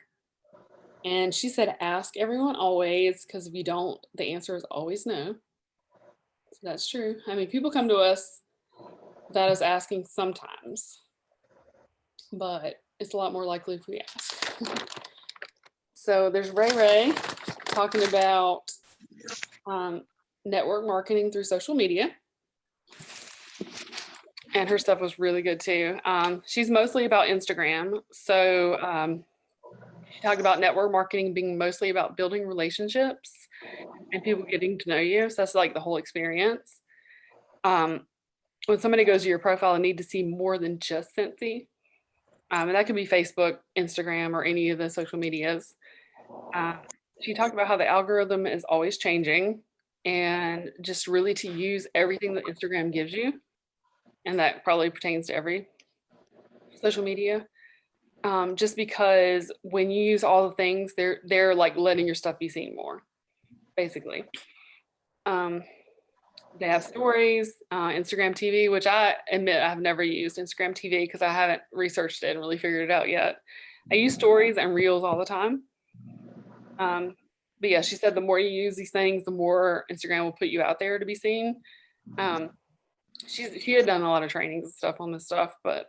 And she said, ask everyone always, because if you don't, the answer is always no. So that's true. I mean, people come to us without us asking sometimes, but it's a lot more likely if we ask. So there's Ray talking about network marketing through social media. And her stuff was really good too. She's mostly about Instagram. So she talked about network marketing being mostly about building relationships and people getting to know you. So that's like the whole experience. When somebody goes to your profile and need to see more than just Scentsy, and that could be Facebook, Instagram, or any of the social medias. She talked about how the algorithm is always changing, and just really to use everything that Instagram gives you. And that probably pertains to every social media. Just because when you use all the things, they're like letting your stuff be seen more, basically. They have stories, Instagram TV, which I admit I've never used Instagram TV because I haven't researched it and really figured it out yet. I use stories and reels all the time. But yeah, she said the more you use these things, the more Instagram will put you out there to be seen. She had done a lot of trainings and stuff on this stuff, but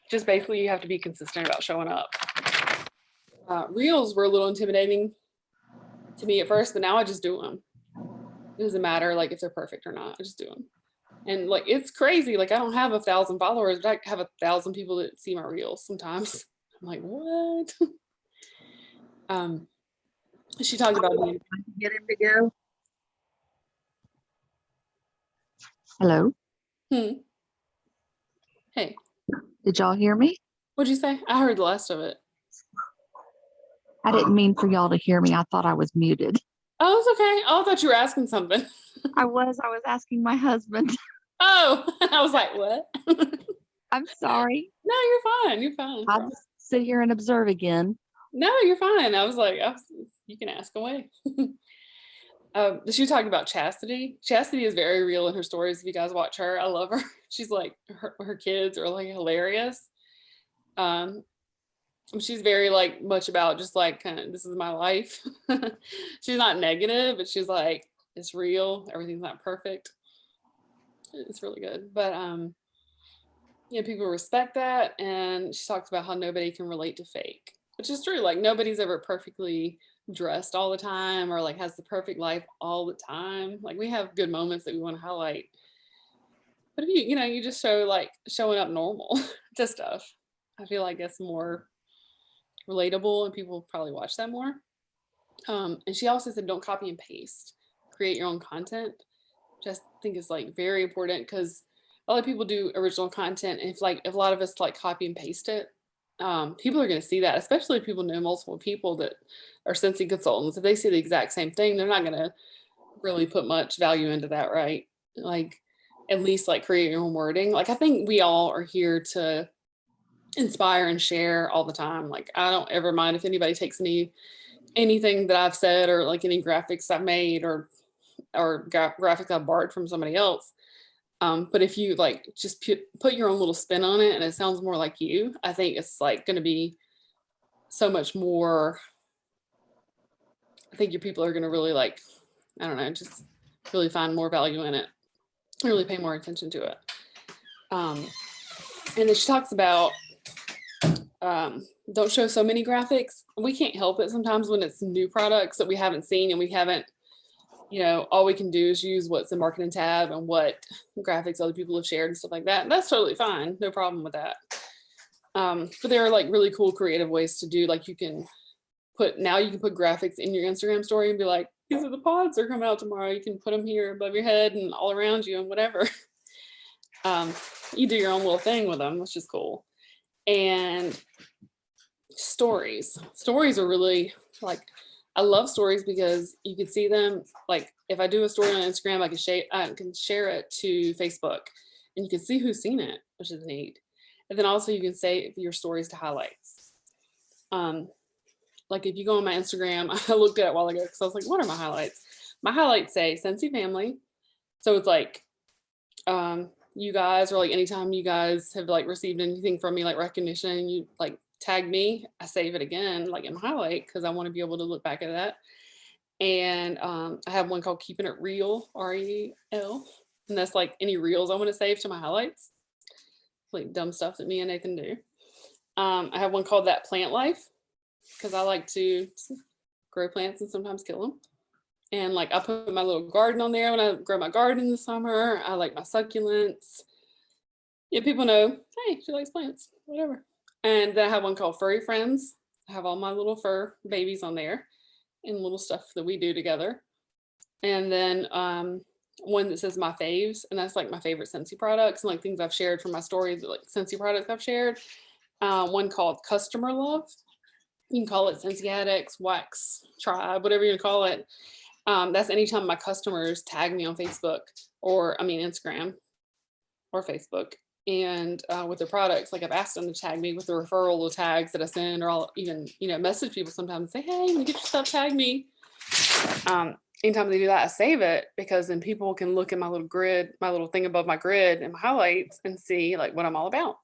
just basically you have to be consistent about showing up. Reels were a little intimidating to me at first, but now I just do them. It doesn't matter like if they're perfect or not, I just do them. And like, it's crazy. Like I don't have 1,000 followers, but I have 1,000 people that see my reels sometimes. I'm like, what? She talked about get him to go. Hello. Hey. Did y'all hear me? What'd you say? I heard the last of it. I didn't mean for y'all to hear me. I thought I was muted. Oh, it's okay. Oh, I thought you were asking something. I was asking my husband. Oh, I was like, what? I'm sorry. No, you're fine. You're fine. I'll just sit here and observe again. No, you're fine. I was like, you can ask away. She was talking about Chastity. Chastity is very real in her stories. If you guys watch her, I love her. She's like, her kids are like hilarious. She's very like much about just like kind of, this is my life. She's not negative, but she's like, it's real. Everything's not perfect. It's really good. But yeah, people respect that. And she talks about how nobody can relate to fake, which is true. Like nobody's ever perfectly dressed all the time or like has the perfect life all the time. Like we have good moments that we want to highlight. But if you just show like showing up normal to stuff, I feel like it's more relatable and people probably watch that more. And she also said, don't copy and paste, create your own content, which I think is like very important because a lot of people do original content. And if a lot of us like copy and paste it, people are going to see that, especially if people know multiple people that are Scentsy consultants. If they see the exact same thing, they're not going to really put much value into that, right? Like, at least like create your own wording. Like, I think we all are here to inspire and share all the time. Like, I don't ever mind if anybody takes anything that I've said, or like any graphics I've made, or graphics I've borrowed from somebody else. But if you like just put your own little spin on it and it sounds more like you, I think it's like going to be so much more. I think your people are going to really like, I don't know, just really find more value in it, really pay more attention to it. And then she talks about don't show so many graphics. We can't help it sometimes when it's new products that we haven't seen, and we haven't, all we can do is use what's in marketing tab and what graphics other people have shared and stuff like that. And that's totally fine. No problem with that. But there are like really cool creative ways to do, like you can put graphics in your Instagram story and be like, these are the pods that are coming out tomorrow. You can put them here above your head and all around you and whatever. You do your own little thing with them, which is cool. And stories are really like, I love stories because you can see them. Like if I do a story on Instagram, I can share it to Facebook and you can see who's seen it, which is neat. And then also you can save your stories to highlights. Like if you go on my Instagram, I looked at it a while ago because I was like, what are my highlights? My highlights say Scentsy Family. So it's like, you guys, or like anytime you guys have like received anything from me, like recognition, you like tag me, I save it again, like in my highlight, because I want to be able to look back at that. And I have one called Keeping It Real, REL. And that's like any reels I want to save to my highlights, like dumb stuff that me and Nathan do. I have one called That Plant Life, because I like to grow plants and sometimes kill them. And like I put my little garden on there when I grow my garden in the summer. I like my succulents. Yeah, people know, hey, she likes plants, whatever. And then I have one called Furry Friends. I have all my little fur babies on there and little stuff that we do together. And then one that says My Faves, and that's like my favorite Scentsy products and like things I've shared from my stories, like Scentsy products I've shared. One called Customer Love. You can call it Scentsy Addicts, Wax Tribe, whatever you call it. That's anytime my customers tag me on Facebook Instagram or Facebook, and with their products, like I've asked them to tag me with the referral tags that I send, or I'll even, message people sometimes and say, hey, when you get your stuff, tag me. Anytime they do that, I save it, because then people can look at my little grid, my little thing above my grid and my highlights, and see like what I'm all about.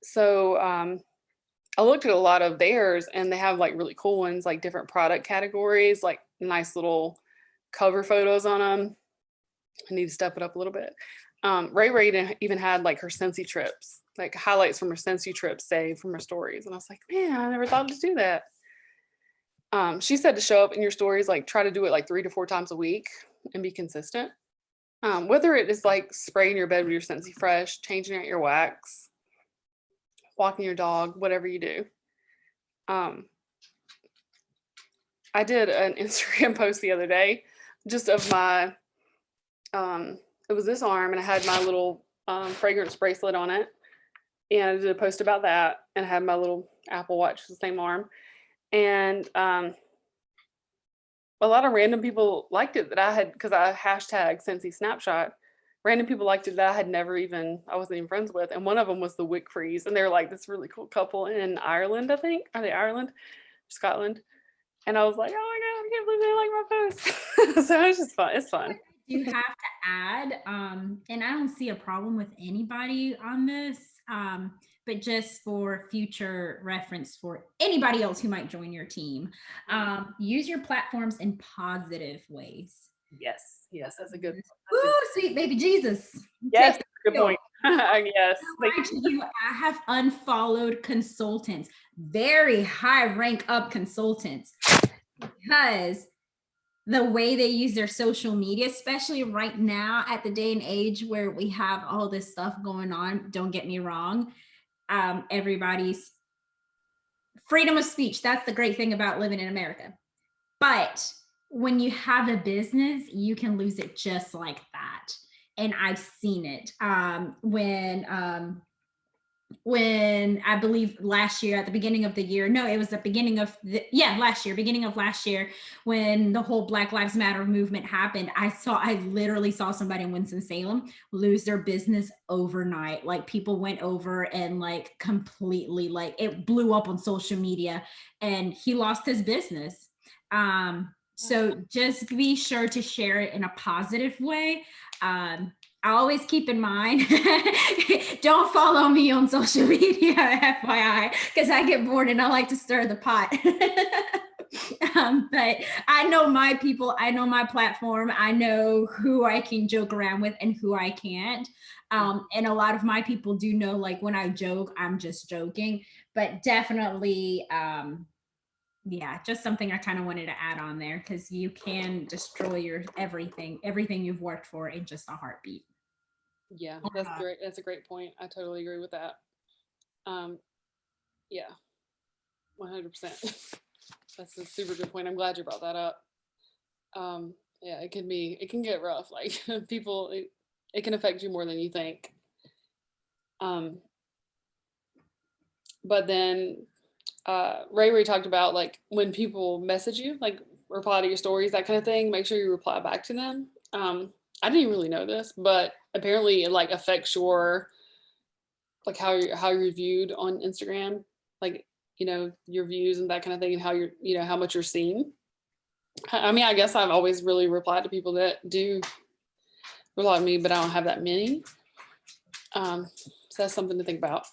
So I looked at a lot of theirs, and they have like really cool ones, like different product categories, like nice little cover photos on them. I need to step it up a little bit. Ray even had like her Scentsy trips, like highlights from her Scentsy trips saved from her stories. And I was like, man, I never thought to do that. She said to show up in your stories, like try to do it like 3 to 4 times a week and be consistent. Whether it is like spraying your bed with your Scentsy Fresh, changing out your wax, walking your dog, whatever you do. I did an Instagram post the other day just of my, it was this arm, and I had my little fragrance bracelet on it. And I did a post about that, and I had my little Apple Watch, the same arm. And a lot of random people liked it that I had, because I hashtag Scentsy Snapshot. Random people liked it that I wasn't even friends with. And one of them was the Wick Freeze. And they were like this really cool couple in Ireland, I think. Are they Ireland? Scotland? And I was like, oh my God, I can't believe they like my post. So it's just fun. It's fun. You have to add, and I don't see a problem with anybody on this, but just for future reference for anybody else who might join your team, use your platforms in positive ways. Yes, that's a good. Ooh, sweet baby Jesus. Yes, good point. Yes. I have unfollowed consultants, very high rank up consultants, because the way they use their social media, especially right now at the day and age where we have all this stuff going on, don't get me wrong, everybody's freedom of speech. That's the great thing about living in America. But when you have a business, you can lose it just like that. And I've seen it when when I believe last year at the beginning of the year, no, it was the beginning of beginning of last year, when the whole Black Lives Matter movement happened, I literally saw somebody in Winston-Salem lose their business overnight. Like, people went over and like completely, like, it blew up on social media and he lost his business. So just be sure to share it in a positive way. I always keep in mind, don't follow me on social media, FYI, because I get bored and I like to stir the pot. But I know my people, I know my platform, I know who I can joke around with and who I can't. And a lot of my people do know, like, when I joke, I'm just joking, but definitely, yeah, just something I kind of wanted to add on there, because you can destroy your everything you've worked for in just a heartbeat. Yeah, that's great. That's a great point. I totally agree with that. Yeah, 100%. That's a super good point. I'm glad you brought that up. Yeah, it can get rough. Like, people, it can affect you more than you think. But then Ray talked about, like, when people message you, like, reply to your stories, that kind of thing, make sure you reply back to them. I didn't really know this, but apparently it, like, affects your, like, how you're viewed on Instagram, like, you know, your views and that kind of thing, and how you're, you know, how much you're seen. I mean, I guess I've always really replied to people that do reply to me, but I don't have that many. So that's something to think about.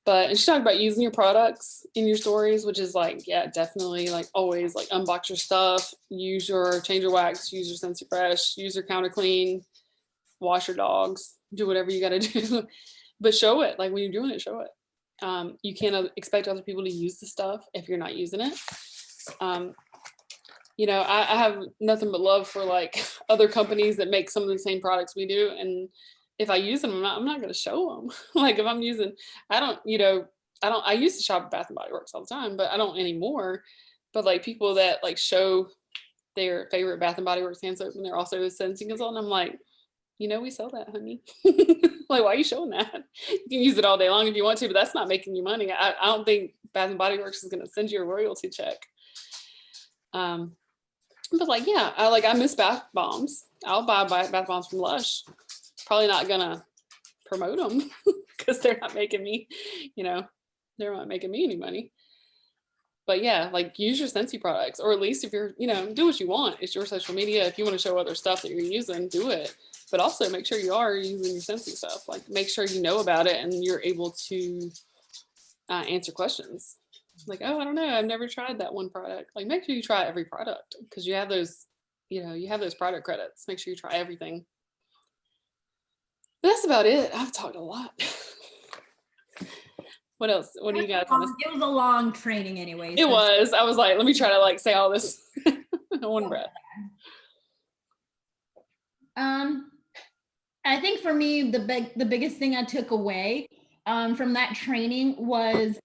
But, and she talked about using your products in your stories, which is, like, yeah, definitely, like, always, like, unbox your stuff, change your wax, use your Scentsy Fresh, use your Counter Clean, wash your dogs, do whatever you got to do, but show it. Like, when you're doing it, show it. You can't expect other people to use the stuff if you're not using it. You know, I have nothing but love for, like, other companies that make some of the same products we do, and if I use them, I'm not going to show them. Like, if I'm using, I used to shop at Bath and Body Works all the time, but I don't anymore. But, like, people that, like, show their favorite Bath and Body Works hand soap and they're also a Scentsy consultant, I'm like, you know, we sell that, honey. Like, why are you showing that? You can use it all day long if you want to, but that's not making you money. I don't think Bath and Body Works is going to send you a royalty check. But, like, yeah, I miss bath bombs. I'll buy bath bombs from Lush. Probably not gonna promote them because they're not making me, you know, they're not making me any money. But yeah, like, use your Scentsy products, or at least if you're, you know, do what you want. It's your social media. If you want to show other stuff that you're using, do it. But also make sure you are using your Scentsy stuff. Like, make sure you know about it and you're able to answer questions. Like, oh, I don't know, I've never tried that one product. Like, make sure you try every product, because you have those, you know, you have those product credits. Make sure you try everything. But that's about it. I've talked a lot. What else? What do you guys want to say? It was a long training anyway. It was. I was like, let me try to, like, say all this in one breath. I think for me, the biggest thing I took away from that training was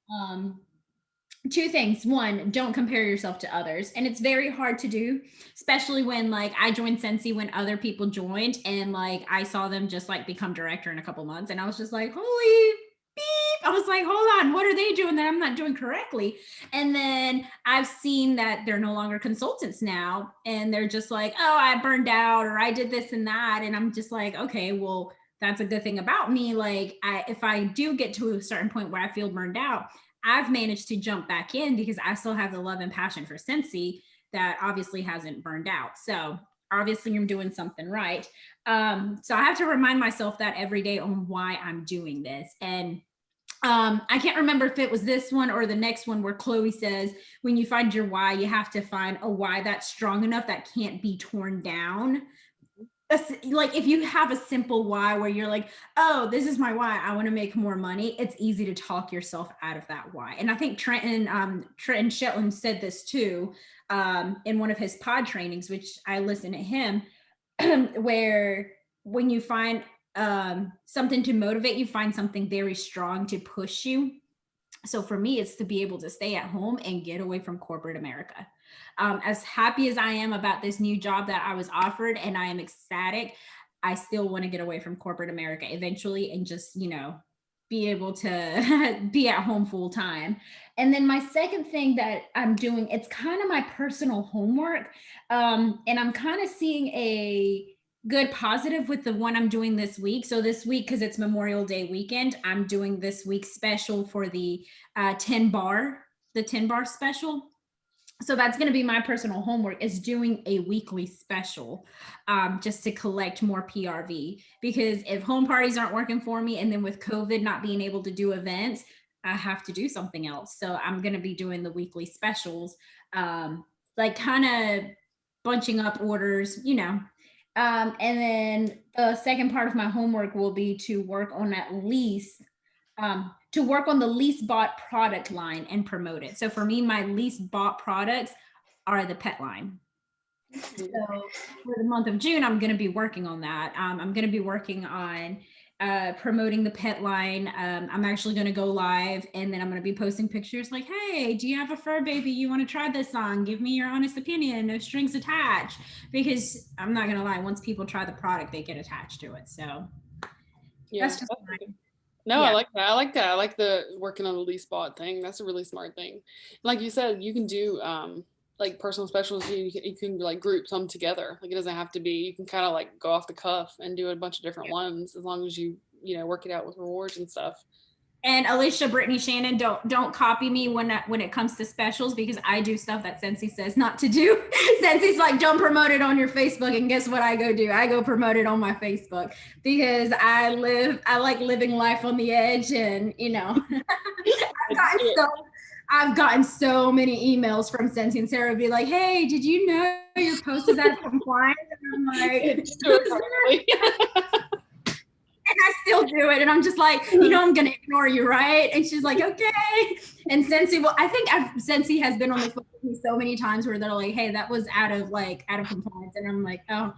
two things. One, don't compare yourself to others. And it's very hard to do, especially when, like, I joined Scentsy when other people joined, and, like, I saw them just, like, become director in a couple months. And I was just like, holy beep. I was like, hold on, what are they doing that I'm not doing correctly? And then I've seen that they're no longer consultants now. And they're just like, oh, I burned out, or I did this and that. And I'm just like, okay, well, that's a good thing about me. Like, if I do get to a certain point where I feel burned out, I've managed to jump back in because I still have the love and passion for Scentsy that obviously hasn't burned out. So obviously I'm doing something right. So I have to remind myself that every day on why I'm doing this. And I can't remember if it was this one or the next one where Chloe says, when you find your why, you have to find a why that's strong enough that can't be torn down. Like, if you have a simple why where you're like, oh, this is my why, I want to make more money, it's easy to talk yourself out of that why. And I think Trenton Shetland said this too in one of his pod trainings, which I listened to him, where when you find something to motivate you, find something very strong to push you. So for me, it's to be able to stay at home and get away from corporate America. As happy as I am about this new job that I was offered, and I am ecstatic, I still want to get away from corporate America eventually and just, you know, be able to be at home full time. And then my second thing that I'm doing, it's kind of my personal homework. And I'm kind of seeing a good positive with the one I'm doing this week. So this week, because it's Memorial Day weekend, I'm doing this week's special for the 10 bar special. So that's going to be my personal homework, is doing a weekly special, just to collect more PRV, because if home parties aren't working for me, and then with COVID not being able to do events, I have to do something else. So I'm going to be doing the weekly specials, like kind of bunching up orders, you know. And then the second part of my homework will be to work on the least bought product line and promote it. So for me, my least bought products are the pet line. So for the month of June, I'm going to be working on that. I'm going to be working on promoting the pet line. I'm actually going to go live, and then I'm going to be posting pictures like, hey, do you have a fur baby you want to try this on? Give me your honest opinion, no strings attached. Because I'm not going to lie, once people try the product, they get attached to it. So yeah, that's just mine. No, yeah. I like that. I like that. I like the working on the least bought thing. That's a really smart thing. Like you said, you can do like personal specials. You can like group some together. Like it doesn't have to be. You can kind of like go off the cuff and do a bunch of different ones, as long as you work it out with rewards and stuff. And Alicia, Brittany, Shannon, don't copy me when it comes to specials, because I do stuff that Scentsy says not to do. Scensy's like, don't promote it on your Facebook, and guess what I go do? I go promote it on my Facebook, because I like living life on the edge, and I've gotten so many emails from Scentsy and Sarah be like, hey, did you know your post is out of compliance? And I'm like, and I still do it. And I'm just like, I'm going to ignore you, right? And she's like, okay. And Scentsy, I think Scentsy has been on the phone with me so many times where they're like, hey, that was out of compliance. And I'm like, oh,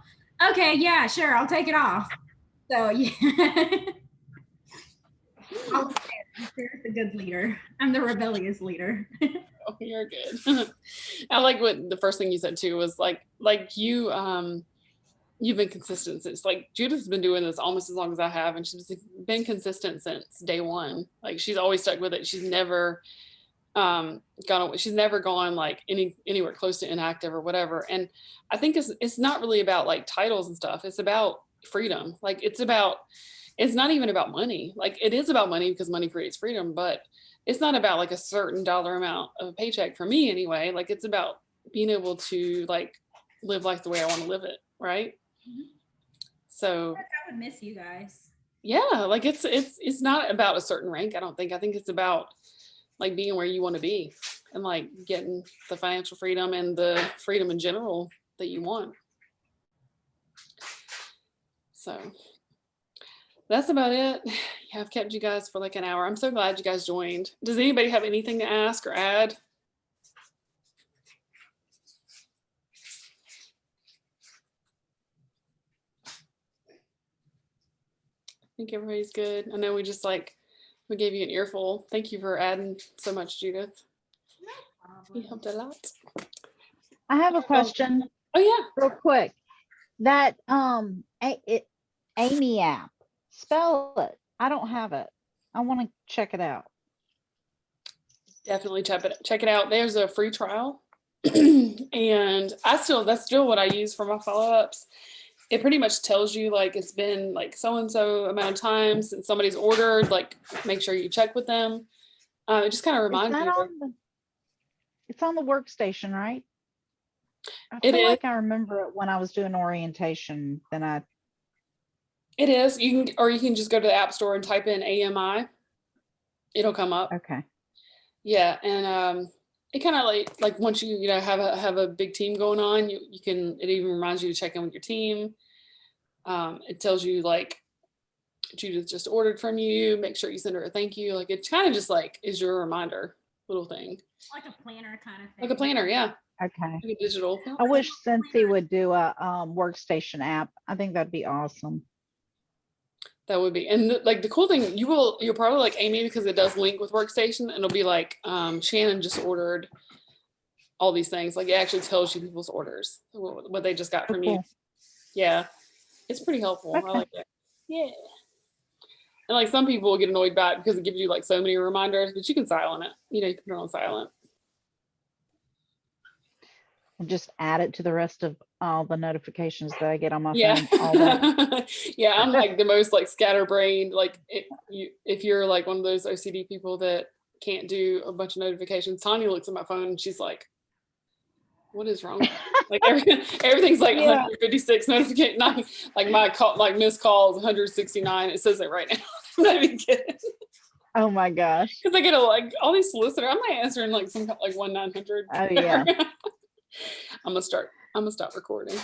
okay, yeah, sure, I'll take it off. So yeah. Sarah's a good leader. I'm the rebellious leader. Oh, you're good. I like what the first thing you said too was like you, you've been consistent since, like, Judith's been doing this almost as long as I have, and she's been consistent since day one. Like she's always stuck with it. She's never gone like anywhere close to inactive or whatever. And I think it's not really about like titles and stuff. It's about freedom. Like it's not even about money. Like it is about money, because money creates freedom, but it's not about like a certain dollar amount of a paycheck for me anyway. Like it's about being able to like live life the way I want to live it. Right. Mm-hmm. So I would miss you guys. Yeah. Like it's not about a certain rank. I think it's about like being where you want to be, and like getting the financial freedom and the freedom in general that you want. So that's about it. Yeah, I've kept you guys for like an hour. I'm so glad you guys joined. Does anybody have anything to ask or add? I think everybody's good. I know we gave you an earful. Thank you for adding so much, Judith. No problem. You helped a lot. I have a question. Oh yeah. Real quick. That Amy app, spell it. I don't have it. I want to check it out. Definitely check it out. There's a free trial. And that's still what I use for my follow-ups. It pretty much tells you like it's been like so-and-so amount of time since somebody's ordered, like make sure you check with them. It just kind of reminds you. It's on the workstation, right? I feel like I remember it when I was doing orientation. It is. You can just go to the App Store and type in AMI. It'll come up. Okay. Yeah, and it kind of like once you have a big team going on, you can. It even reminds you to check in with your team. It tells you like Judith just ordered from you. Make sure you send her a thank you. Like it kind of just like is your reminder little thing. Like a planner kind of thing. Like a planner, yeah. Okay. Like a digital. I wish Scentsy would do a workstation app. I think that'd be awesome. That would be, and like the cool thing, you'll probably like Amy, because it does link with Workstation, and it'll be like Shannon just ordered all these things. Like it actually tells you people's orders, what they just got from you. Yeah, it's pretty helpful. Okay. I like it. Yeah. And like some people will get annoyed by it because it gives you like so many reminders, but you can silent it. You know, you can put it on silent. And just add it to the rest of all the notifications that I get on my Yeah. phone all day. Yeah, I'm like the most like scatterbrained. Like if you're like one of those OCD people that can't do a bunch of notifications, Tanya looks at my phone and she's like, what is wrong? Like everything's like 156 notifications. Like my call, like missed calls 169. It says it right now. I'm not even kidding. Oh my gosh. Because I get like all these solicitors. I'm not answering like like 1-900. Oh yeah. I'm gonna stop recording.